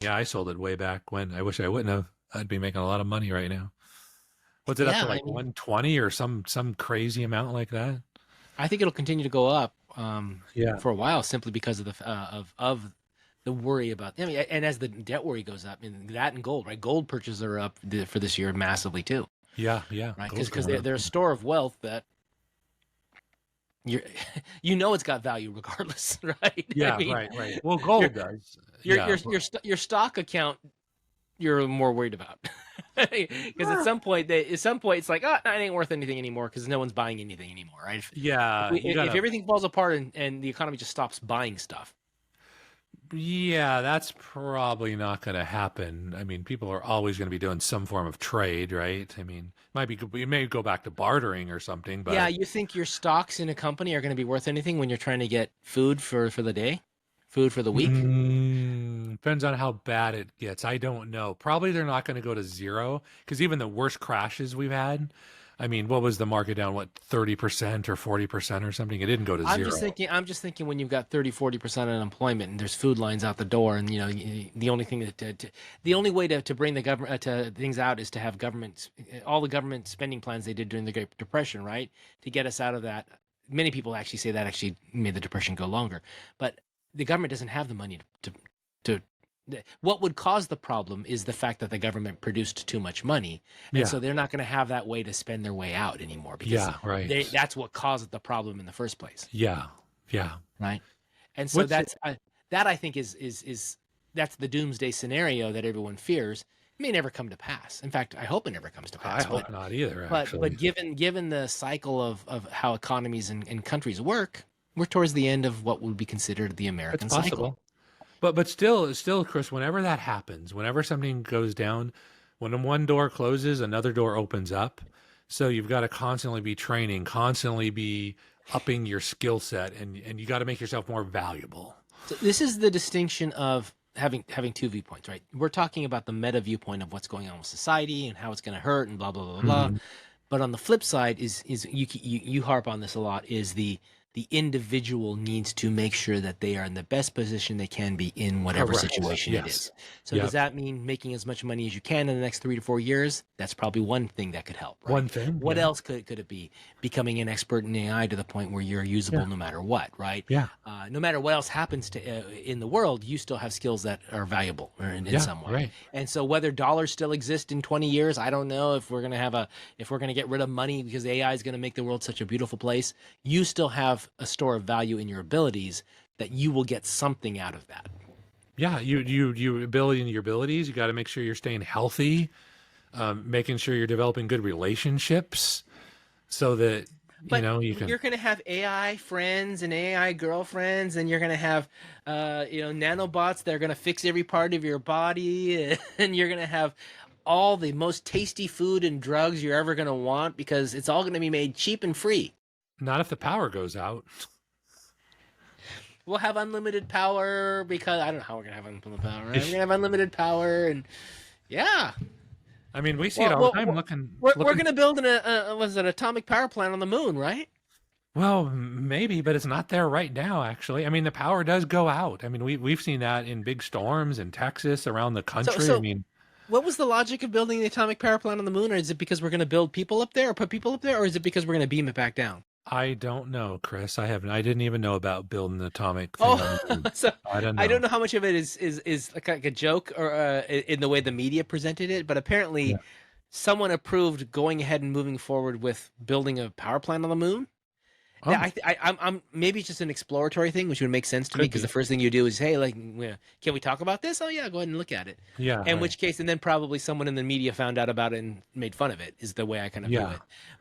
Yeah, I sold it way back when. I wish I wouldn't have. I'd be making a lot of money right now. What's it up Yeah, to, I like mean, 120 or some crazy amount like that? I think it'll continue to go up Yeah. for a while simply because of of the worry about. I mean, and as the debt worry goes up, and that and gold, right? Gold purchases are up for this year massively too, Yeah, yeah. right? Gold's Because going up. they're a store of wealth that you're you know it's got value regardless, right? I Yeah, mean, right, right. Well, your gold does. Yeah. your stock account you're more worried about because at some point it's like, oh, it ain't worth anything anymore because no one's buying anything anymore, right? Yeah, you If gotta. everything falls apart and the economy just stops buying stuff. Yeah, that's probably not going to happen. I mean, people are always going to be doing some form of trade, right? I mean, might be we may go back to bartering or something, Yeah, but you think your stocks in a company are going to be worth anything when you're trying to get food for the day, food for the week? depends on how bad it gets. I don't know. Probably they're not going to go to zero because even the worst crashes we've had. I mean, what was the market down? What, 30% or 40% or something? It didn't go to zero. I'm just thinking when you've got 30-40% unemployment and there's food lines out the door and you know the only thing the only way to bring the government to things out is to have government all the government spending plans they did during the Great Depression, right? To get us out of that. Many people actually say that actually made the depression go longer. But the government doesn't have the money to what would cause the problem is the fact that the government produced too much money, and Yeah, so they're not going to have that way to spend their way out anymore because yeah, right. that's what caused the problem in the first place, Yeah, yeah. right? And so What's that I think that's the doomsday scenario that everyone fears. It may never come to pass. In fact, I hope it never comes to I pass. hope not either, actually. But given the cycle of how economies and countries work, we're towards the end of what would be considered the It's American cycle. possible. But still, Chris, whenever that happens, whenever something goes down, when one door closes, another door opens up. So you've got to constantly be training, constantly be upping your skill set, and you got to make yourself more valuable. So this is the distinction of having two viewpoints, right? We're talking about the meta viewpoint of what's going on with society and how it's going to hurt and blah blah blah blah. Mhm. But on the flip side is you harp on this a lot is the individual needs to make sure that they are in the best position they can be in whatever Correct. situation it Yes. is. So does Yep. that mean making as much money as you can in the next 3 to 4 years? That's probably one thing that could help, right? One thing. What Yeah. else could it be? Becoming an expert in AI to the point where you're Yeah. usable no matter what, right? Yeah. No matter what else happens to in the world, you still have skills that are valuable or in Yeah. some way. Right. And so whether dollars still exist in 20 years, I don't know if we're going to if we're going to get rid of money because AI is going to make the world such a beautiful place. You still have a store of value in your abilities that you will get something out of that. Yeah. You ability and your abilities. You got to make sure you're staying healthy, making sure you're developing good relationships, so that But you can. you're going to have AI friends and AI girlfriends, and you're going to have, nanobots that are going to fix every part of your body, and you're going to have all the most tasty food and drugs you're ever going to want because it's all going to be made cheap and free. Not if the power goes out. We'll have unlimited power because I don't know how we're going to have unlimited power. Right? We're going to have unlimited power, and yeah. I mean, we see it Well, all the time. well, Looking, we're looking. going to build was it atomic power plant on the moon, right? Well, maybe, but it's not there right now. Actually, I mean, the power does go out. I mean, we've seen that in big storms in Texas, around the So, country. I so mean, what was the logic of building the atomic power plant on the moon? Or is it because we're going to build people up there or put people up there? Or is it because we're going to beam it back down? I don't know, Chris. I haven't. I didn't even know about building the atomic thing on the Oh, moon. so I don't I don't know. know how much of it is like a joke or in the way the media presented it, but apparently Yeah. someone approved going ahead and moving forward with building a power plant on the moon. Now, Oh, I'm maybe it's just an exploratory thing, which would make sense to me could because the be. first thing you do is, hey, like, can we talk about this? Oh yeah, go ahead and look at it. Yeah. In Right. which case, and then probably someone in the media found out about it and made fun of it. Is the way I kind of view Yeah. it.